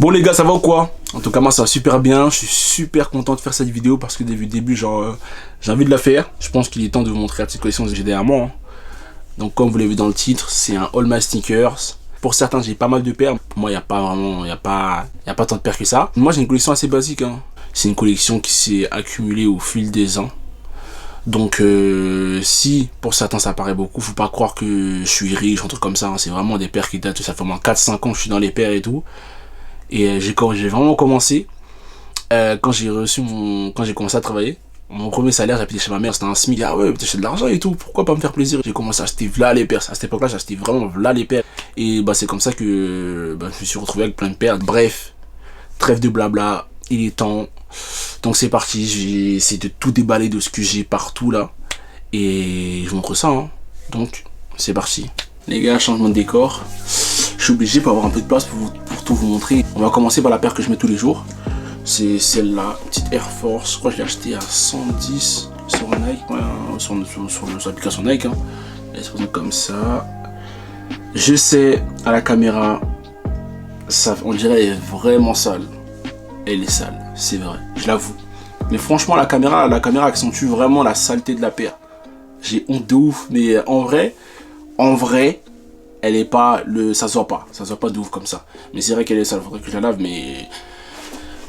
Bon les gars, ça va ou quoi? En tout cas moi ça va super bien, je suis super content de faire cette vidéo parce que depuis le début genre j'ai envie de la faire. Je pense qu'il est temps de vous montrer la petite collection que j'ai derrière moi, hein. Donc comme vous l'avez vu dans le titre, c'est un All My Sneakers. Pour certains j'ai pas mal de paires, pour moi il n'y a pas vraiment, il y a pas tant de paires que ça. Moi j'ai une collection assez basique, hein. C'est une collection qui s'est accumulée au fil des ans. Donc si pour certains ça paraît beaucoup, faut pas croire que je suis riche, un truc comme ça, hein. C'est vraiment des paires qui datent, ça fait au moins 4-5 ans que je suis dans les paires et tout. Et j'ai vraiment commencé quand j'ai commencé à travailler. Mon premier salaire, j'ai payé chez ma mère, c'était un SMIC. Ah ouais, j'ai de l'argent et tout, pourquoi pas me faire plaisir? J'ai commencé à acheter v'là les paires. À cette époque-là, j'achetais vraiment v'là les paires. Et bah c'est comme ça que je me suis retrouvé avec plein de paires. Bref, trêve de blabla, il est temps. Donc c'est parti, j'ai essayé de tout déballer de ce que j'ai partout là. Et je vous montre ça, hein. Donc c'est parti. Les gars, changement de décor. Je suis obligé pour avoir un peu de place pour tout vous montrer. On va commencer par la paire que je mets tous les jours. C'est celle-là, petite Air Force. Je crois que je l'ai achetée à 110 sur Nike, ouais, sur l'application Nike, hein. Elle se présente comme ça. Je sais, à la caméra, ça, on dirait elle est vraiment sale. Elle est sale, c'est vrai, je l'avoue. Mais franchement, la caméra accentue vraiment la saleté de la paire. J'ai honte de ouf, mais en vrai, elle est pas ça se voit pas de ouf comme ça. Mais c'est vrai qu'elle est sale, faudrait que je la lave, mais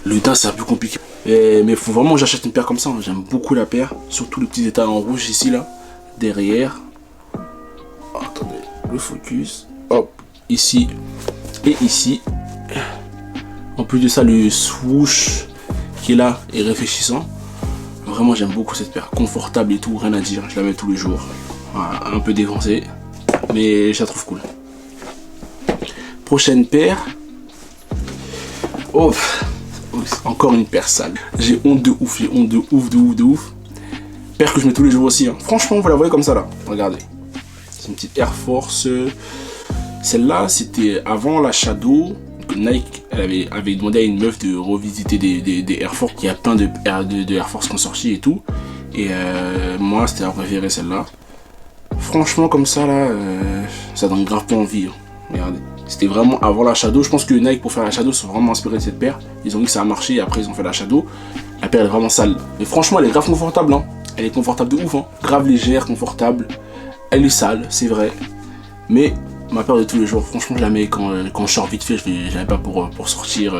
le teint c'est un peu compliqué. Mais faut vraiment que j'achète une paire comme ça, hein. J'aime beaucoup la paire, surtout le petit détail en rouge ici là, derrière. Oh, attendez, le focus, hop, ici et ici. En plus de ça, le swoosh qui est là est réfléchissant. Vraiment j'aime beaucoup cette paire, confortable et tout, rien à dire, je la mets tous les jours. Voilà, un peu défoncée, mais je la trouve cool. Prochaine paire. Oh, encore une paire sale. J'ai honte de ouf, de ouf. Paire que je mets tous les jours aussi, hein. Franchement, vous la voyez comme ça là. Regardez. C'est une petite Air Force. Celle-là, c'était avant la Shadow. Nike avait demandé à une meuf de revisiter des Air Force. Il y a plein de Air Force qui sont sortis et tout. Et moi, c'était la préférée celle-là. Franchement, comme ça là, ça donne grave pas envie, hein. Regardez. C'était vraiment avant la Shadow. Je pense que Nike, pour faire la Shadow, sont vraiment inspirés de cette paire. Ils ont vu que ça a marché et après ils ont fait la Shadow. La paire est vraiment sale. Mais franchement, elle est grave confortable, hein. Elle est confortable de ouf, hein. Grave légère, confortable. Elle est sale, c'est vrai. Mais ma paire de tous les jours, franchement, je la mets quand je sors vite fait. Je la mets pas pour sortir,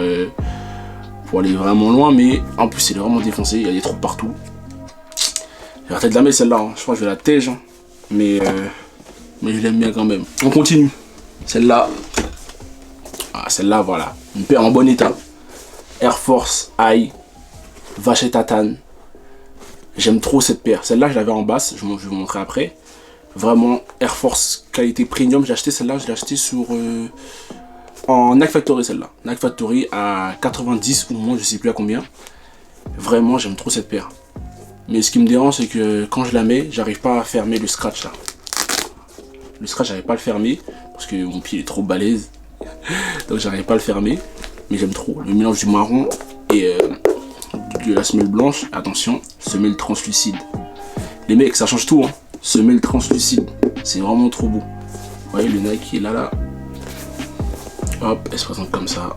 pour aller vraiment loin. Mais en plus, elle est vraiment défoncée. Il y a des trous partout. J'ai arrêté de la mettre celle-là, hein. Je crois que je vais la tège, hein. Mais je l'aime bien quand même. On continue. Celle-là. Ah, celle-là, voilà. Une paire en bon état. Air Force High. Vache et tatane. J'aime trop cette paire. Celle-là, je l'avais en basse. Je vais vous montrer après. Vraiment, Air Force qualité premium. J'ai acheté celle-là. Je l'ai acheté en Nike Factory, celle-là. Nike Factory à 90 ou moins, je sais plus à combien. Vraiment, j'aime trop cette paire. Mais ce qui me dérange, c'est que quand je la mets, j'arrive pas à fermer le scratch là. Le scratch, j'arrive pas à le fermer parce que mon pied est trop balèze. Donc j'arrive pas à le fermer. Mais j'aime trop le mélange du marron et de la semelle blanche. Attention, semelle translucide. Les mecs, ça change tout, hein. Semelle translucide, c'est vraiment trop beau. Vous voyez le Nike qui est là. Hop, elle se présente comme ça.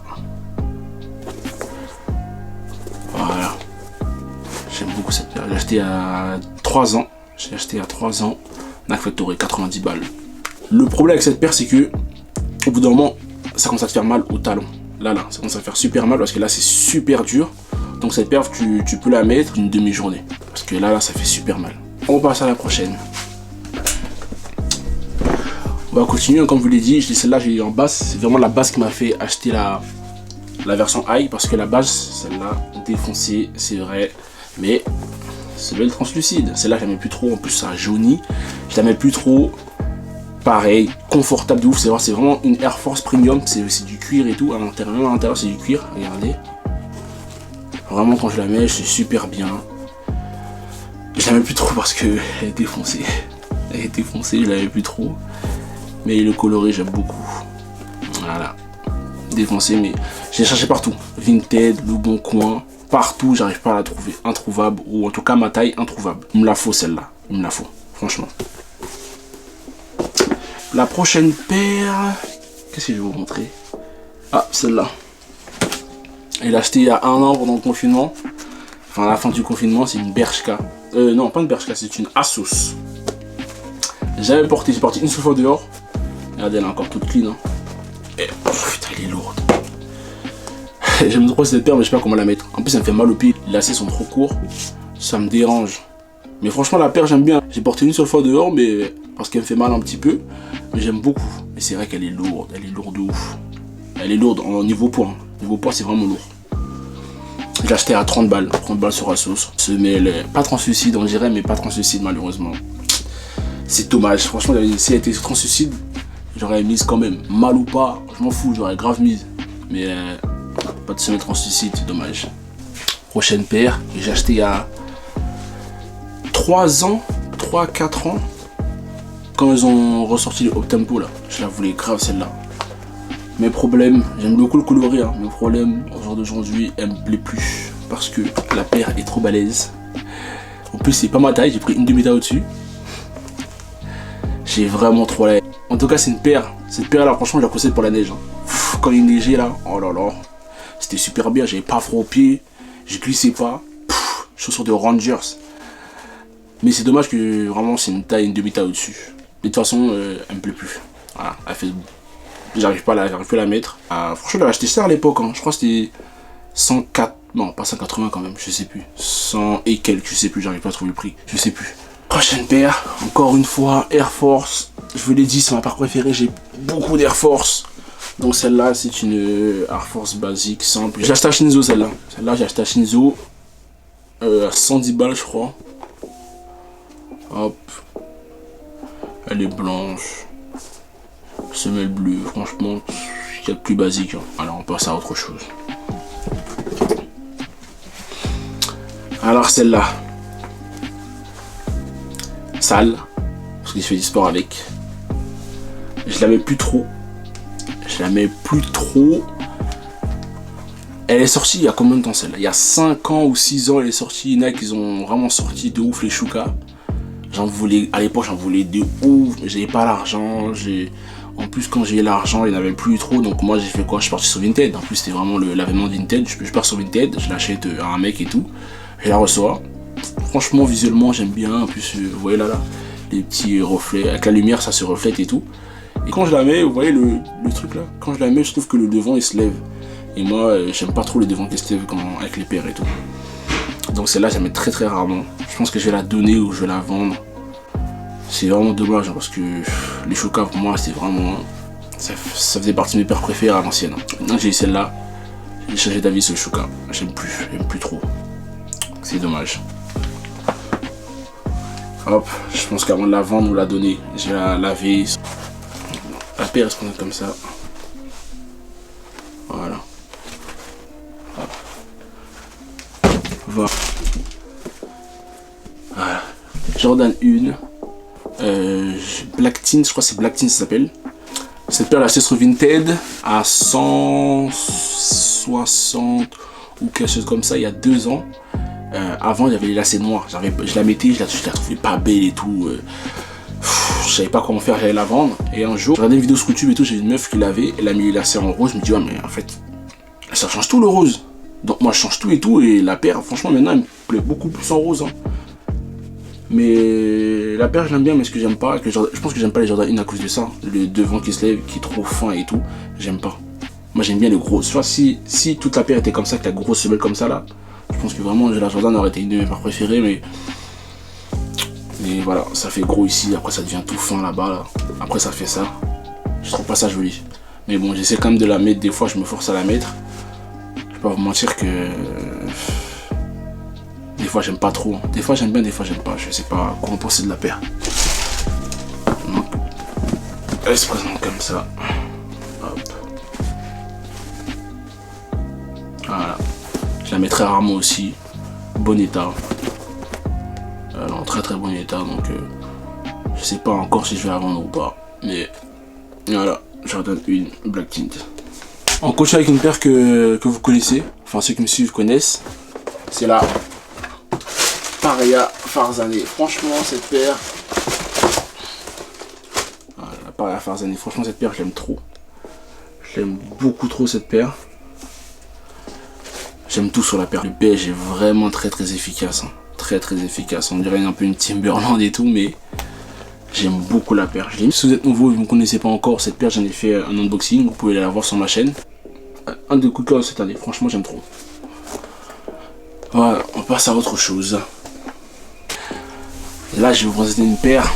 Voilà. J'aime beaucoup cette paire. J'ai acheté à 3 ans. J'ai acheté à 3 ans. Nike Factory, 90 balles. Le problème avec cette paire, c'est que au bout d'un moment, ça commence à te faire mal au talon. Là, ça commence à faire super mal parce que là, c'est super dur. Donc cette paire, tu peux la mettre une demi-journée. Parce que là, ça fait super mal. On passe à la prochaine. On va continuer, comme je vous l'ai dit, celle-là, j'ai eu en basse. C'est vraiment la base qui m'a fait acheter la version high. Parce que la base, celle-là, défoncée, c'est vrai. Mais c'est belle translucide. Celle-là, je la mets plus trop. En plus, ça jaunit. Je la mets plus trop. Pareil, confortable de ouf. C'est vraiment une Air Force Premium. C'est du cuir et tout. À l'intérieur, même à l'intérieur, c'est du cuir. Regardez. Vraiment, quand je la mets, je suis super bien. Je la mets plus trop parce que elle est défoncée. Elle est défoncée, je la mets plus trop. Mais le coloris, j'aime beaucoup. Voilà. Défoncée, mais je l'ai cherché partout. Vinted, Le Bon Coin. Partout, j'arrive pas à la trouver. Introuvable. Ou en tout cas, ma taille, introuvable. Il me la faut celle-là. Il me la faut. Franchement. La prochaine paire. Qu'est-ce que je vais vous montrer? Ah, celle-là. Je l'ai acheté il y a 1 an pendant le confinement. Enfin, à la fin du confinement, c'est une Bershka. Non, pas une Bershka, c'est une Asos. J'avais porté, j'ai porté une seule fois dehors. Regardez, elle est encore toute clean. Hein. Et oh, putain, elle est lourde. J'aime trop cette paire, mais je sais pas comment la mettre. En plus, ça me fait mal aux pieds. Les lacets sont trop courts. Ça me dérange. Mais franchement, la paire, j'aime bien. J'ai porté une seule fois dehors, mais parce qu'elle me fait mal un petit peu. Mais j'aime beaucoup. Mais c'est vrai qu'elle est lourde. Elle est lourde de ouf. Elle est lourde en niveau poids. Hein. Niveau poids, c'est vraiment lourd. Je l'ai acheté à 30 balles. 30 balles sur Asos. Semelle, pas translucide, on dirait, mais pas translucide, malheureusement. C'est dommage. Franchement, si elle était translucide, j'aurais mise quand même. Mal ou pas, je m'en fous, j'aurais grave mise. Mais pas de semelle translucide, c'est dommage. Prochaine paire, que j'ai acheté il y a 3 ans, 3-4 ans. Quand ils ont ressorti le Up-Tempo là, je la voulais grave celle-là. Mes problèmes, j'aime beaucoup le coloris, hein. Mes problèmes au jour d'aujourd'hui, elle me plaît plus. Parce que la paire est trop balèze. En plus, c'est pas ma taille, j'ai pris une demi-taille au-dessus. J'ai vraiment trop la... En tout cas, c'est une paire. Cette paire là, franchement, je la conseille pour la neige. Hein. Pff, quand il neigeait là, oh là là. C'était super bien, j'avais pas froid aux pieds. Je glissais pas. Pff, chaussures de Rangers. Mais c'est dommage que vraiment c'est une taille, une demi-taille au-dessus. Mais de toute façon, elle me plaît plus. Voilà, elle fait... J'arrive pas à la mettre. Franchement, j'avais acheté ça à l'époque. Hein. Je crois que c'était 104. Non, pas 180 quand même, je sais plus. 100 et quelques, je sais plus, j'arrive pas à trouver le prix. Je sais plus. Prochaine paire, encore une fois, Air Force. Je vous l'ai dit, c'est ma paire préférée. J'ai beaucoup d'Air Force. Donc celle-là, c'est une Air Force basique, simple. J'ai acheté à Shinzo celle-là. Celle-là, j'ai acheté à Shinzo. À 110 balles, je crois. Hop. Elle est blanche. Semelle bleue, franchement, il y a de plus basique. Hein. Alors on passe à autre chose. Alors celle-là. Sale. Parce que je fais du sport avec. Je la mets plus trop. Elle est sortie il y a combien de temps celle-là? Il y a 5 ans ou 6 ans elle est sortie. Nike, ils ont vraiment sorti de ouf les Shuka. J'en voulais, à l'époque j'en voulais de ouf, mais j'avais pas l'argent. En plus quand j'ai eu l'argent, il n'y en avait plus trop, donc moi j'ai fait quoi? Je suis parti sur Vinted. En plus c'était vraiment l'avènement de Vinted. Je pars sur Vinted, je l'achète à un mec et tout. Je la reçois. Franchement visuellement j'aime bien. En plus vous voyez là, les petits reflets, avec la lumière ça se reflète et tout. Et quand je la mets, vous voyez le truc là, quand je la mets je trouve que le devant il se lève. Et moi j'aime pas trop les devants qui se lèvent avec les paires et tout. Donc celle-là, je la mets très très rarement. Je pense que je vais la donner ou je vais la vendre. C'est vraiment dommage hein, parce que les Shuka pour moi, c'est vraiment... Ça faisait partie de mes paires préférées à l'ancienne. Donc j'ai eu celle-là. J'ai changé d'avis sur le Shuka. J'aime plus trop. C'est dommage. Hop, je pense qu'avant de la vendre ou la donner, je vais la laver. La paire, elle se prend comme ça. Voilà. Voilà. Jordan 1 Black Teen, je crois que c'est Black Teen ça s'appelle. Cette paire là c'est sur Vinted à 160 ou quelque chose comme ça il y a 2 ans. Avant il y avait les lacets noirs, je la mettais, je la trouvais pas belle et tout. Je savais pas comment faire, j'allais la vendre. Et un jour, je regardais une vidéo sur YouTube et tout, j'ai une meuf qui l'avait, elle a mis les lacets en rose, je me dis ouais mais en fait ça change tout le rose. Donc moi je change tout et la paire franchement maintenant elle me plaît beaucoup plus en rose hein. Mais la paire je l'aime bien, mais ce que j'aime pas, je pense que j'aime pas les Jordan 1 à cause de ça. Le devant qui se lève, qui est trop fin et tout, j'aime pas. Moi j'aime bien les gros. Soit si toute la paire était comme ça, avec la grosse semelle comme ça là, je pense que vraiment la Jordan aurait été une de mes paires préférées, mais voilà, ça fait gros ici, après ça devient tout fin là-bas là. Après ça fait ça. Je trouve pas ça joli. Mais bon, j'essaie quand même de la mettre, des fois je me force à la mettre. Je vais pas vous mentir que des fois j'aime pas trop, des fois j'aime bien, des fois j'aime pas, je sais pas comment penser de la paire. Donc, elle se présente comme ça. Hop. Voilà. Je la mets très rarement aussi. Bon état. En très très bon état, donc je sais pas encore si je vais la vendre ou pas. Mais voilà, Jordan 1 Black Tint. On continue avec une paire que vous connaissez, enfin ceux qui me suivent connaissent. C'est la Paria Farzaneh. Franchement cette paire, voilà, la Paria Farzaneh, franchement cette paire je l'aime trop. Je l'aime beaucoup trop cette paire. J'aime tout sur la paire. Le beige est vraiment très efficace. Hein. Très efficace. On dirait un peu une Timberland et tout, mais j'aime beaucoup la paire. Si vous êtes nouveau et vous ne connaissez pas encore cette paire, j'en ai fait un unboxing. Vous pouvez la voir sur ma chaîne. Un de coups de cœur de cette année. Franchement, j'aime trop. Voilà, on passe à autre chose. Là, je vais vous présenter une paire.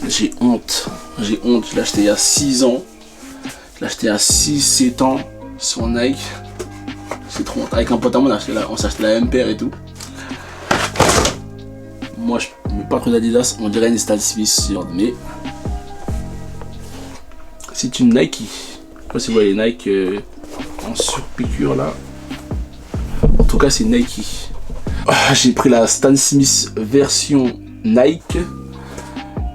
J'ai honte. J'ai honte. Je l'ai acheté il y a 6 ans. Je l'ai acheté à 6-7 ans sur Nike. C'est trop honte. Avec un pote à moi, on s'est acheté la même paire et tout. Moi, je ne mets pas trop d'Adidas. On dirait une Stan Smith, mais c'est une Nike. Je sais pas si vous voyez les Nike en surpiqûre là. En tout cas, c'est Nike. J'ai pris la Stan Smith version Nike.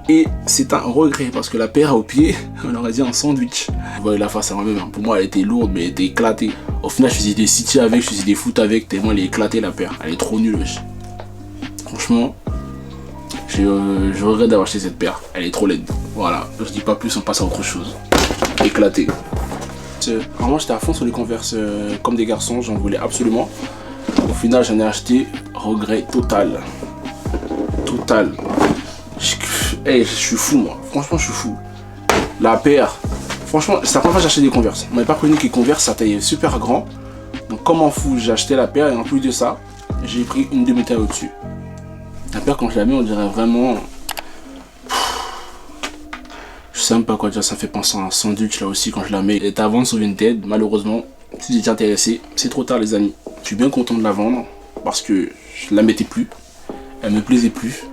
Et c'est un regret parce que la paire au pied, on aurait dit un sandwich. Vous voyez la face à moi-même, pour moi elle était lourde mais elle était éclatée. Au final je faisais des city avec, je faisais des foot avec, tellement elle est éclatée la paire. Elle est trop nulle wesh. Franchement, je regrette d'avoir acheté cette paire. Elle est trop laide. Voilà, je dis pas plus, on passe à autre chose. Éclatée. Vraiment j'étais à fond sur les Converse comme des garçons, j'en voulais absolument. Au final j'en ai acheté, regret total. Total. Hey, je suis fou moi, franchement je suis fou. La paire, franchement c'est la première fois que j'ai acheté des Converse. On m'avait pas connu que les Converse ça taille super grand. Donc comme en fou j'ai acheté la paire et en plus de ça, j'ai pris une demi-taille au-dessus. La paire quand je la mets on dirait vraiment... Je sais même pas quoi dire, ça fait penser à un sandwich là aussi quand je la mets. Elle est à vendre sur Vinted, malheureusement. Si vous êtes intéressé, c'est trop tard les amis. Je suis bien content de la vendre parce que je la mettais plus. Elle me plaisait plus.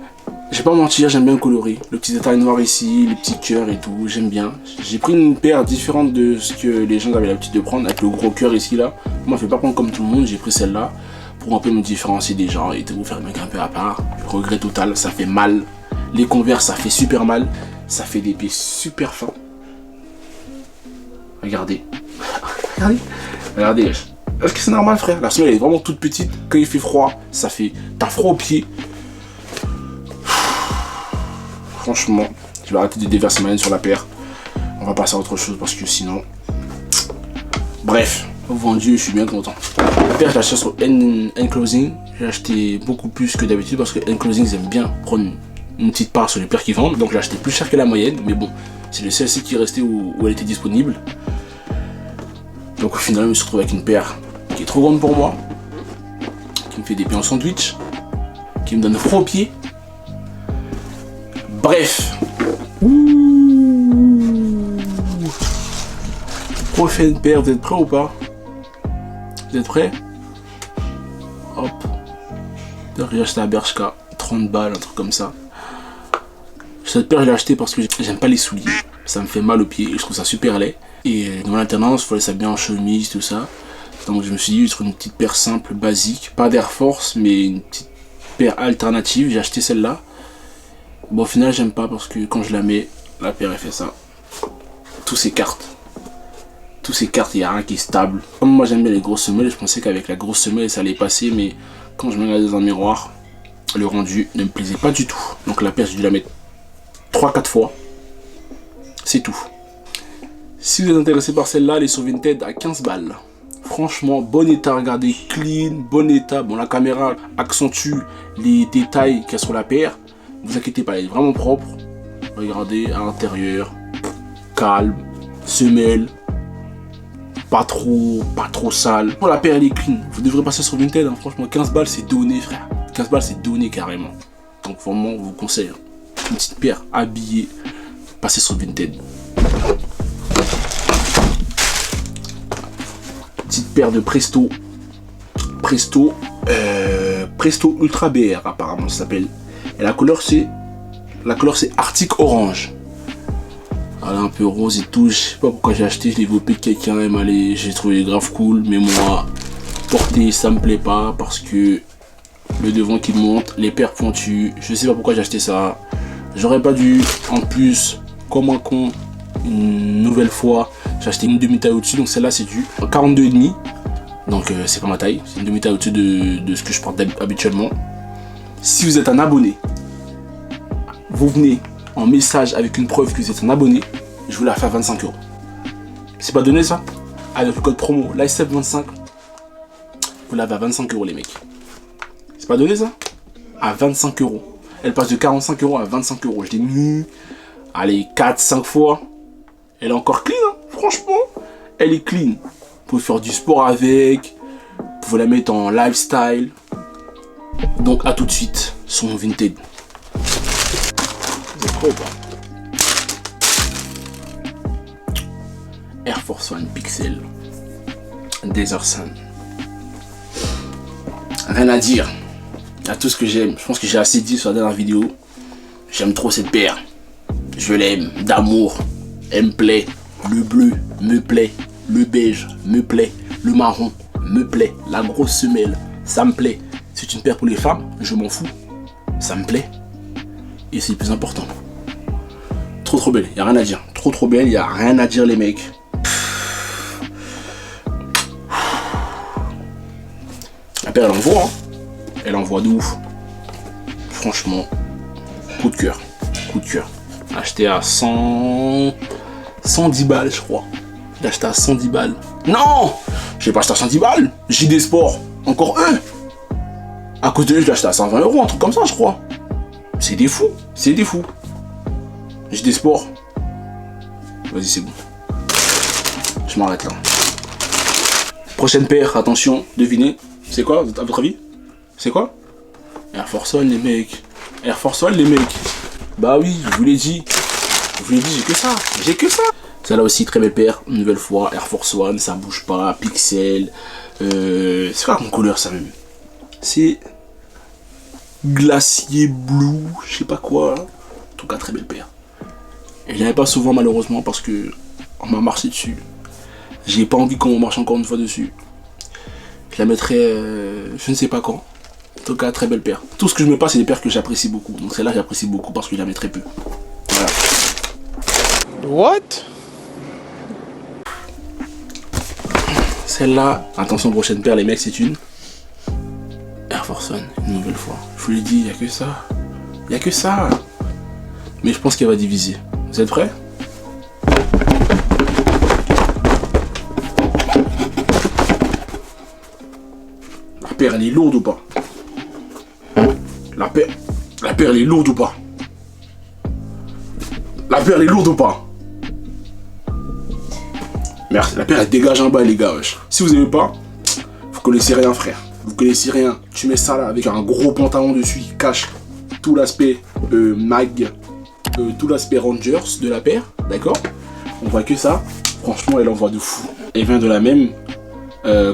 Je vais pas mentir, j'aime bien le coloris. Le petit détail noir ici, les petits cœurs et tout, j'aime bien. J'ai pris une paire différente de ce que les gens avaient l'habitude de prendre, avec le gros cœur ici là. Moi je vais pas prendre comme tout le monde, j'ai pris celle-là pour un peu me différencier des gens et tout, faire un mec un peu à part. Regret total, ça fait mal. Les Converse ça fait super mal. Ça fait des pieds super fins. Regardez. Regardez. Regardez. Est-ce que c'est normal frère? La semelle elle est vraiment toute petite. Quand il fait froid, ça fait... T'as froid aux pieds. Franchement, je vais arrêter de déverser ma haine sur la paire. On va passer à autre chose parce que sinon... Bref, vendu, je suis bien content. La paire, je l'ai acheté sur N-Clothing. J'ai acheté beaucoup plus que d'habitude parce que N-Clothing, ils aiment bien prendre une petite part sur les paires qu'ils vendent. Donc, j'ai acheté plus cher que la moyenne. Mais bon, c'est le seul site qui restait où elle était disponible. Donc, au final, je me suis retrouvé avec une paire qui est trop grande pour moi. Qui me fait des pieds en sandwich. Qui me donne froid aux pieds. Bref. Prochaine paire, vous êtes prêts ou pas? Vous êtes prêts? Hop. J'ai acheté à Bershka, 30 balles, un truc comme ça. Cette paire, je l'ai acheté parce que j'aime pas les souliers. Ça me fait mal aux pieds et je trouve ça super laid. Et dans l'alternance, il fallait ça bien en chemise, tout ça. Donc je me suis dit, je trouve une petite paire simple, basique. Pas d'Air Force, mais une petite paire alternative. J'ai acheté celle-là. Bon, au final, j'aime pas parce que quand je la mets, la paire, elle fait ça. Tous ces cartes. Tous ces cartes, il n'y a rien qui est stable. Comme moi, j'aime bien les grosses semelles, je pensais qu'avec la grosse semelle, ça allait passer. Mais quand je me regardais dans un miroir, le rendu ne me plaisait pas du tout. Donc la paire, j'ai dû la mettre 3-4 fois. C'est tout. Si vous êtes intéressé par celle-là, elle est sur Vinted à 15 balles. Franchement, bon état, regardez, clean, bon état. Bon, la caméra accentue les détails qu'il y a sur la paire. Ne vous inquiétez pas, elle est vraiment propre. Regardez, à l'intérieur, calme, semelle, pas trop sale. Pour la paire, elle est clean. Vous devrez passer sur Vinted, hein. Franchement, 15 balles, c'est donné, frère. 15 balles, c'est donné carrément. Donc, vraiment, je vous conseille. Une petite paire habillée, passez sur Vinted. Petite paire de Presto. Presto Ultra BR, apparemment, ça s'appelle. Et la couleur c'est Arctic Orange. Elle est un peu rose et tout. Je sais pas pourquoi j'ai acheté. Je l'ai vu que quelqu'un aime aller. J'ai trouvé grave cool. Mais moi, porter ça me plaît pas parce que le devant qui monte, les paires pointues. Je sais pas pourquoi j'ai acheté ça. J'aurais pas dû. En plus, comme un con, une nouvelle fois, j'ai acheté une demi-taille au-dessus. Donc celle-là c'est du 42,5. Donc c'est pas ma taille. C'est une demi-taille au-dessus de ce que je porte habituellement. Si vous êtes un abonné, vous venez en message avec une preuve que vous êtes un abonné, je vous la fais à 25 €. C'est pas donné ça? Avec le code promo LIVESTEP25, vous l'avez à 25 € les mecs. C'est pas donné ça? À 25 €. Elle passe de 45 € à 25 €. Je l'ai mis, allez, 4-5 fois. Elle est encore clean, hein. Franchement. Elle est clean. Vous pouvez faire du sport avec. Vous pouvez la mettre en lifestyle. Donc à tout de suite sur mon Vinted. Vous êtes prêts ou pas? Air Force One Pixel Desert Sun. Rien à dire. Il y a tout ce que j'aime. Je pense que j'ai assez dit sur la dernière vidéo. J'aime trop cette paire. Je l'aime d'amour. Elle me plaît. Le bleu me plaît. Le beige me plaît. Le marron me plaît. La grosse semelle, ça me plaît. C'est une paire pour les femmes, je m'en fous. Ça me plaît. Et c'est le plus important. Trop belle, il n'y a rien à dire. Trop belle, il n'y a rien à dire les mecs. La paire elle envoie, hein. Elle envoie de ouf. Franchement, coup de cœur. Coup de cœur. Acheté à 110 balles, je crois. J'ai acheté à 110 balles. Non, j'ai pas acheté à 110 balles. J'ai des sports. Encore eux. À côté, je l'ai acheté à 120 €, un truc comme ça, je crois. C'est des fous. C'est des fous. J'ai des sports. Vas-y, c'est bon. Je m'arrête là. Prochaine paire, attention, devinez. C'est quoi, à votre avis? C'est quoi? Air Force One, les mecs. Air Force One, les mecs. Bah oui, je vous l'ai dit. Je vous l'ai dit, j'ai que ça. J'ai que ça. Celle-là aussi, très belle paire. Une nouvelle fois, Air Force One, ça bouge pas. Pixel. C'est quoi comme couleur, ça même? C'est glacier blue, je sais pas quoi. En tout cas, très belle paire. Et je l'avais pas souvent, malheureusement, parce que on m'a marché dessus. J'ai pas envie qu'on marche encore une fois dessus. Je la mettrai, je ne sais pas quand. En tout cas, très belle paire. Tout ce que je me passe, c'est des paires que j'apprécie beaucoup. Donc celle-là, j'apprécie beaucoup parce que je la mets très peu. Voilà. What? Celle-là, attention, prochaine paire, les mecs, c'est une Air Force One, une nouvelle fois. Je vous l'ai dit, il n'y a que ça. Il n'y a que ça. Mais je pense qu'elle va diviser. Vous êtes prêts? La paire, elle est lourde ou pas? La paire, elle est lourde ou pas? La paire, elle est lourde ou pas? Merci, la paire, elle dégage en bas, les gars. Wesh. Si vous aimez pas, vous connaissez rien, frère. Vous connaissez rien. Tu mets ça là avec un gros pantalon dessus qui cache tout l'aspect mag, tout l'aspect Rangers de la paire, d'accord? On voit que ça. Franchement, elle envoie de fou. Elle vient de la même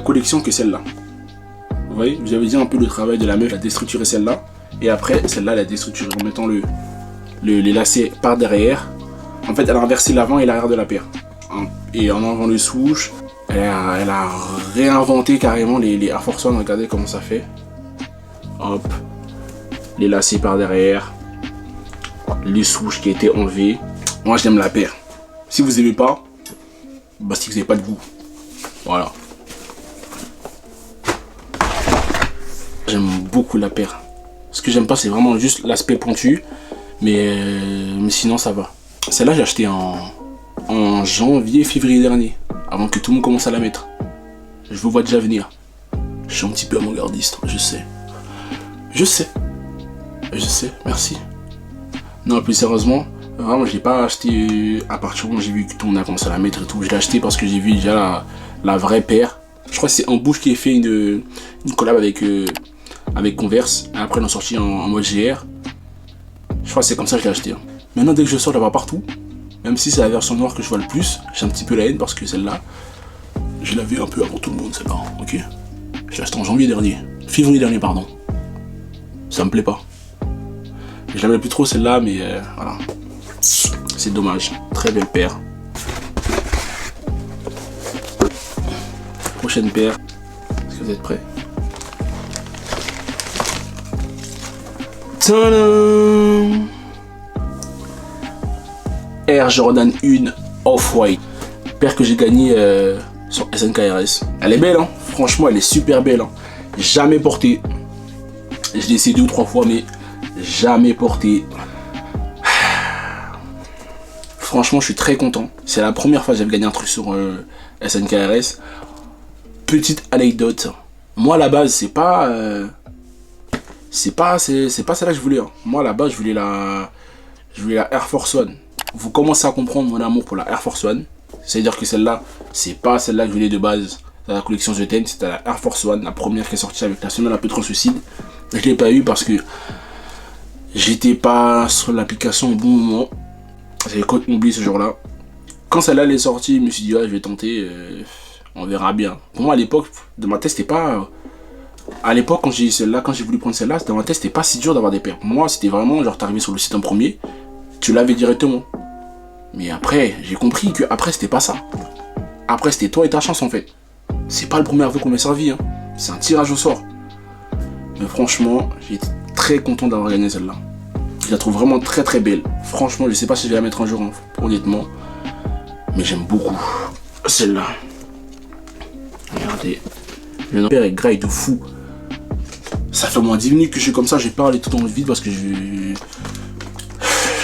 collection que celle-là. Vous voyez, vous avez dit un peu le travail de la meuf à déstructurer celle-là. Et après, celle-là, elle a déstructuré en mettant les lacets par derrière. En fait, elle a inversé l'avant et l'arrière de la paire. Et en enlevant le swoosh, elle a réinventé carrément les Air Force One. Regardez comment ça fait. Hop. Les lacets par derrière. Les swoosh qui a été enlevé. Moi, j'aime la paire. Si vous aimez pas, bah c'est que vous n'avez pas de goût. Voilà. J'aime beaucoup la paire. Ce que j'aime pas, c'est vraiment juste l'aspect pointu. Mais sinon, ça va. Celle-là, j'ai acheté en janvier, février dernier. Avant que tout le monde commence à la mettre. Je vous vois déjà venir. Je suis un petit peu avant-gardiste, je sais. Je sais. Je sais, merci. Non, plus sérieusement, vraiment, je l'ai pas acheté à partir du moment où j'ai vu que tout le monde a commencé à la mettre et tout. Je l'ai acheté parce que j'ai vu déjà la vraie paire. Je crois que c'est en bouche qui a fait une collab avec Converse. Et après, ils l'ont sorti en mode GR. Je crois que c'est comme ça que je l'ai acheté. Hein. Maintenant, dès que je sors, je la vois partout. Même si c'est la version noire que je vois le plus, j'ai un petit peu la haine parce que celle-là, je l'avais un peu avant tout le monde, celle-là. Ok? J'ai acheté en janvier dernier. Février dernier, pardon. Ça me plaît pas. Je l'aimais plus trop celle-là, mais voilà. C'est dommage. Très belle paire. Prochaine paire. Est-ce que vous êtes prêts? Tadam! Air Jordan 1 Off-White. Paire que j'ai gagnée sur SNKRS. Elle est belle, hein. Franchement, elle est super belle. Hein. Jamais portée. Je l'ai essayé 2 ou 3 fois, mais jamais portée. Franchement, je suis très content. C'est la première fois que j'avais gagné un truc sur SNKRS. Petite anecdote. Moi à la base c'est pas celle-là que je voulais. Hein. Moi à la base je voulais la Air Force One. Vous commencez à comprendre mon amour pour la Air Force One. C'est-à-dire que celle-là, c'est pas celle-là que je voulais de base dans la collection The Ten, c'était la Air Force One, la première qui est sortie avec la semelle un peu translucide. Je l'ai pas eu parce que j'étais pas sur l'application au bon moment. J'avais complètement oublié ce jour-là. Quand celle-là est sortie, je me suis dit, ouais, je vais tenter, on verra bien. Pour moi, à l'époque, dans ma tête, c'était pas. À l'époque, quand j'ai voulu prendre celle-là, dans ma tête, c'était pas si dur d'avoir des paires. Pour moi, c'était vraiment, genre, t'arrivais sur le site en premier, tu l'avais directement. Mais après, j'ai compris que après, c'était pas ça. Après, c'était toi et ta chance, en fait. C'est pas le premier aveu qu'on m'ait servi, hein. C'est un tirage au sort. Mais franchement, j'ai été très content d'avoir gagné celle-là. Je la trouve vraiment très très belle. Franchement, je sais pas si je vais la mettre un jour, hein, honnêtement. Mais j'aime beaucoup celle-là. Regardez. Le père est graille de fou. Ça fait au moins 10 minutes que je suis comme ça, j'ai parlé tout dans le vide parce que j'ai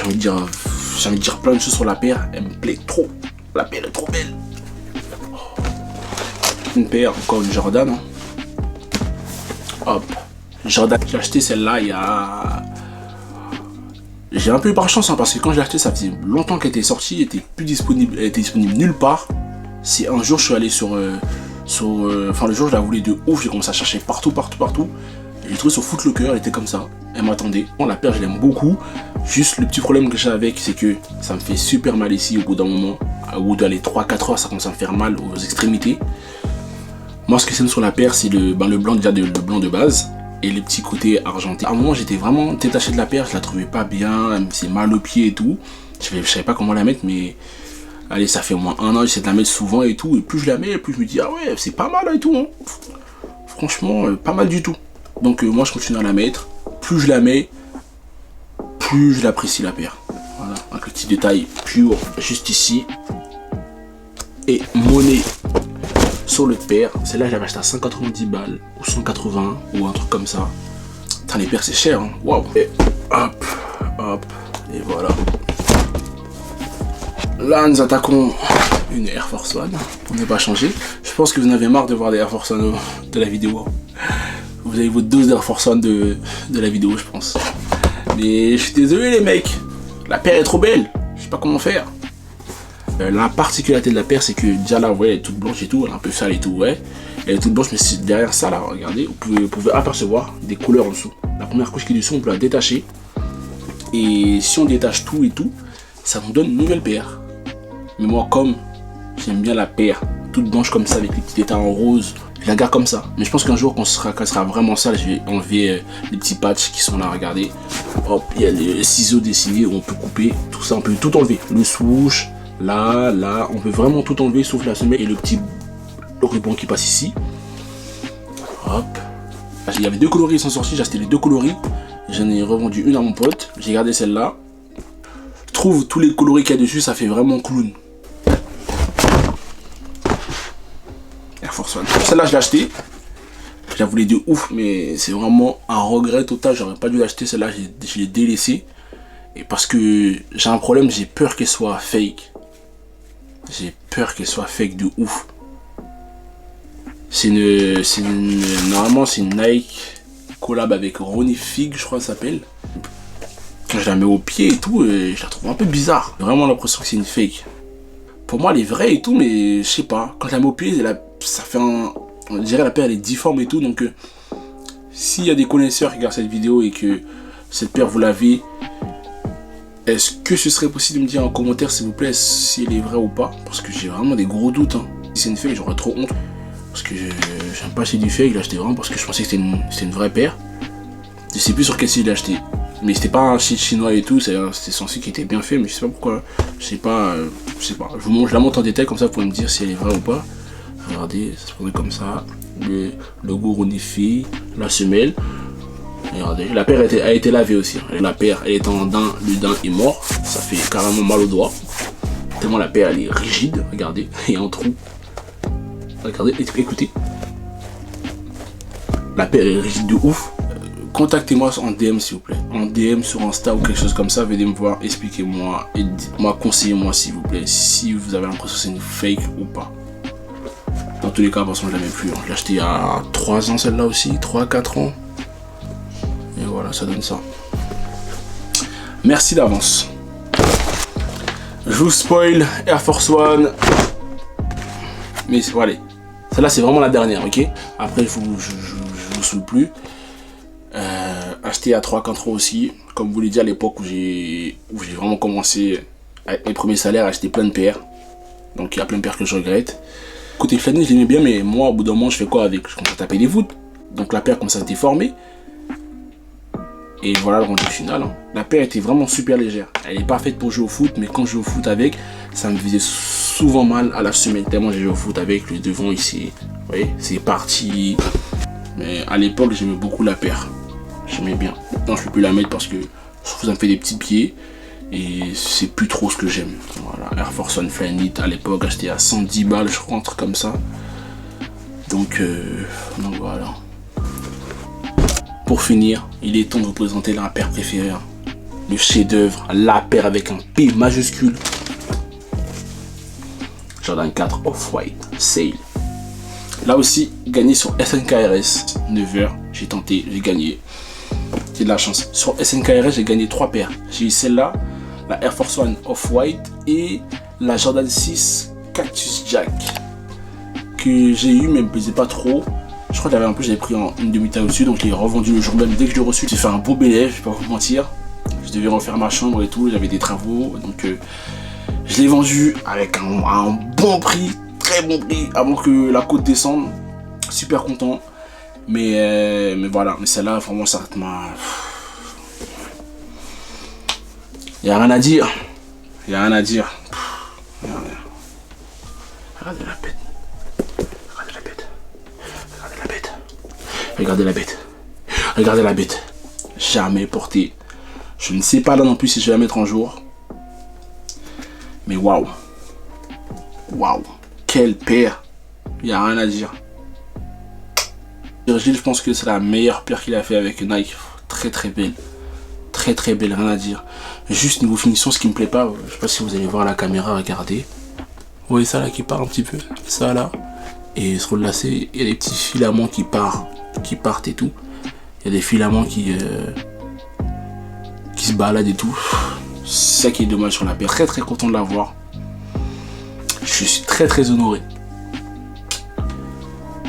envie de dire plein de choses sur la paire. Elle me plaît trop. La paire est trop belle. Une paire, encore une Jordan. Hein. Hop. Jordan, j'ai acheté celle-là il y a... J'ai un peu eu par chance hein, parce que quand j'ai acheté, ça faisait longtemps qu'elle était sortie, elle était disponible nulle part. C'est un jour je suis allé enfin le jour je la voulais de ouf, j'ai commencé à chercher partout. J'ai trouvé sur Footlocker, elle était comme ça, elle m'attendait. Bon, la paire je l'aime beaucoup, juste le petit problème que j'ai avec c'est que ça me fait super mal ici au bout d'un moment. Au bout d'aller 3-4 heures ça commence à me faire mal aux extrémités. Moi ce que j'aime sur la paire c'est le blanc déjà le blanc de base. Et les petits côtés argentés. À un moment, j'étais vraiment détaché de la paire, je la trouvais pas bien, elle me faisait mal aux pieds et tout. Je savais pas comment la mettre, mais allez, ça fait au moins un an, j'essaie de la mettre souvent et tout. Et plus je la mets, plus je me dis, ah ouais, c'est pas mal et tout. Hein. Franchement, pas mal du tout. Donc, moi, je continue à la mettre. Plus je la mets, plus je l'apprécie la paire. Voilà, avec le petit détail pur, juste ici. Et monnaie. Sur le paire, celle-là j'avais acheté à 190 balles ou 180 ou un truc comme ça. Putain, les paires c'est cher, hein. Waouh. Et hop, et voilà. Là nous attaquons une Air Force One pour ne pas changer. Je pense que vous en avez marre de voir des Air Force One de la vidéo. Vous avez votre dose d'Air Force One de la vidéo, je pense. Mais je suis désolé les mecs, la paire est trop belle, je sais pas comment faire. La particularité de la paire c'est que déjà là ouais elle est toute blanche et tout, elle est un peu sale et tout ouais. Elle est toute blanche mais derrière ça là regardez, vous pouvez apercevoir des couleurs en dessous. La première couche qui est dessous on peut la détacher. Et si on détache tout et tout, ça nous donne une nouvelle paire. Mais moi comme j'aime bien la paire toute blanche comme ça avec les petits détails en rose, je la garde comme ça. Mais je pense qu'un jour quand elle sera vraiment sale, je vais enlever les petits patchs qui sont là, regardez. Hop, il y a les ciseaux dessinés où on peut couper, tout ça on peut tout enlever. Le swoosh. Là, on peut vraiment tout enlever sauf la semelle et le ruban qui passe ici. Hop. Il y avait deux coloris qui sont sortis, j'ai acheté les deux coloris. J'en ai revendu une à mon pote. J'ai gardé celle-là. Je trouve tous les coloris qu'il y a dessus, ça fait vraiment clown. Air Force One. Celle-là, je l'ai achetée. Je la voulais de ouf, mais c'est vraiment un regret total. J'aurais pas dû l'acheter. Celle-là, je l'ai délaissée. Et parce que j'ai un problème, j'ai peur qu'elle soit fake. J'ai peur qu'elle soit fake de ouf. Normalement c'est une Nike collab avec Ronnie Fig, je crois que ça s'appelle. Quand je la mets au pied et tout, je la trouve un peu bizarre. J'ai vraiment l'impression que c'est une fake. Pour moi elle est vraie et tout, mais je sais pas. Quand je la mets au pied, ça fait on dirait la paire elle est difforme et tout. Donc s'il y a des connaisseurs qui regardent cette vidéo et que cette paire vous l'avez, est-ce que ce serait possible de me dire en commentaire s'il vous plaît si elle est vraie ou pas? Parce que j'ai vraiment des gros doutes. Hein. Si c'est une fake, j'aurais trop honte. Parce que j'aime pas acheter du fake, je l'ai acheté vraiment parce que je pensais que c'était une vraie paire. Je sais plus sur quel site je l'ai acheté. Mais c'était pas un site chinois et tout, c'était son site qui était bien fait, mais je sais pas pourquoi. Je sais pas. Je la montre en détail comme ça vous pouvez me dire si elle est vraie ou pas. Regardez, ça se prenait comme ça. Le logo Ronify, la semelle. Regardez, la paire a été lavée aussi. La paire, elle est en daim, le daim est mort. Ça fait carrément mal au doigt. Tellement la paire, elle est rigide. Regardez, il y a un trou. Regardez, écoutez. La paire est rigide de ouf. Contactez-moi en DM s'il vous plaît. En DM sur Insta ou quelque chose comme ça. Venez me voir, expliquez-moi et dites-moi, conseillez-moi s'il vous plaît. Si vous avez l'impression que c'est une fake ou pas. Dans tous les cas, de toute façon, je l'avais plus. Je l'ai acheté il y a 3 ans, celle-là aussi, 3-4 ans. Et voilà, ça donne ça. Merci d'avance. Je vous spoil Air Force One. Mais voilà. Celle-là, c'est vraiment la dernière, ok? Après, je vous saoule plus. Acheté à 3-4 ans aussi. Comme vous l'ai dit à l'époque où j'ai vraiment commencé avec mes premiers salaires à acheter plein de paires. Donc il y a plein de paires que je regrette. Côté flâner, je l'aimais bien, mais moi, au bout d'un moment, je fais quoi avec? Je commence à taper les voûtes. Donc la paire commence à se déformer. Et voilà le rendu final. Hein. La paire était vraiment super légère. Elle est parfaite pour jouer au foot, mais quand je joue au foot avec, ça me faisait souvent mal à la semelle. Tellement j'ai joué au foot avec, le devant ici, vous voyez, c'est parti. Mais à l'époque, j'aimais beaucoup la paire. J'aimais bien. Maintenant, je peux plus la mettre parce que je trouve que ça me fait des petits pieds. Et c'est plus trop ce que j'aime. Voilà, Air Force One Flyknit à l'époque, acheté à 110 balles, je crois, un truc comme ça. Donc voilà. Pour finir, il est temps de vous présenter la paire préférée. Le chef-d'œuvre, la paire avec un P majuscule. Jordan 4 Off-White Sail. Là aussi, gagné sur SNKRS. 9h, j'ai tenté, j'ai gagné. J'ai de la chance. Sur SNKRS, j'ai gagné 3 paires. J'ai eu celle-là, la Air Force One Off-White et la Jordan 6 Cactus Jack. Que j'ai eu, mais elle me plaisait pas trop. Je crois que en plus j'avais pris une demi-taille au-dessus, donc je l'ai revendu le jour même. Dès que je l'ai reçu, j'ai fait un beau bénéfice, je vais pas vous mentir. Je devais refaire ma chambre et tout, j'avais des travaux, donc je l'ai vendu avec un bon prix, très bon prix, avant que la côte descende. Super content, mais voilà, mais celle-là vraiment ça m'a... Y a rien à dire, y a rien à dire. Regardez la bête. Regardez la bête. Regardez la bête. Jamais porté. Je ne sais pas là non plus si je vais la mettre un jour. Mais waouh. Waouh. Quelle paire. Il n'y a rien à dire. Virgil, je pense que c'est la meilleure paire qu'il a fait avec Nike. Très très belle. Très très belle, rien à dire. Juste niveau finition, ce qui me plaît pas, je sais pas si vous allez voir la caméra, regardez. Vous voyez ça là qui part un petit peu. Ça là. Et sur le lacet, il y a des petits filaments qui partent et tout. Il y a des filaments qui se baladent et tout. C'est ça qui est dommage sur la paire. Très très content de l'avoir. Je suis très très honoré.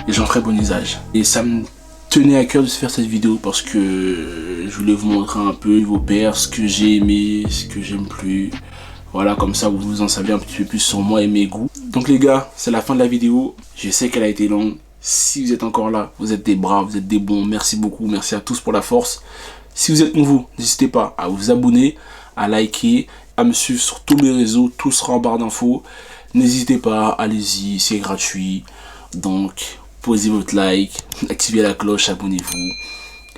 Et j'en ferai bon usage. Et ça me tenait à cœur de faire cette vidéo parce que je voulais vous montrer un peu vos paires, ce que j'ai aimé, ce que j'aime plus. Voilà, comme ça vous en savez un petit peu plus sur moi et mes goûts. Donc les gars, c'est la fin de la vidéo. Je sais qu'elle a été longue. Si vous êtes encore là, vous êtes des braves, vous êtes des bons. Merci beaucoup, merci à tous pour la force. Si vous êtes nouveau, n'hésitez pas à vous abonner, à liker, à me suivre sur tous mes réseaux. Tout sera en barre d'infos. N'hésitez pas, allez-y, c'est gratuit. Donc, posez votre like, activez la cloche, abonnez-vous.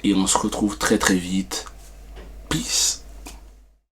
Et on se retrouve très très vite. Peace.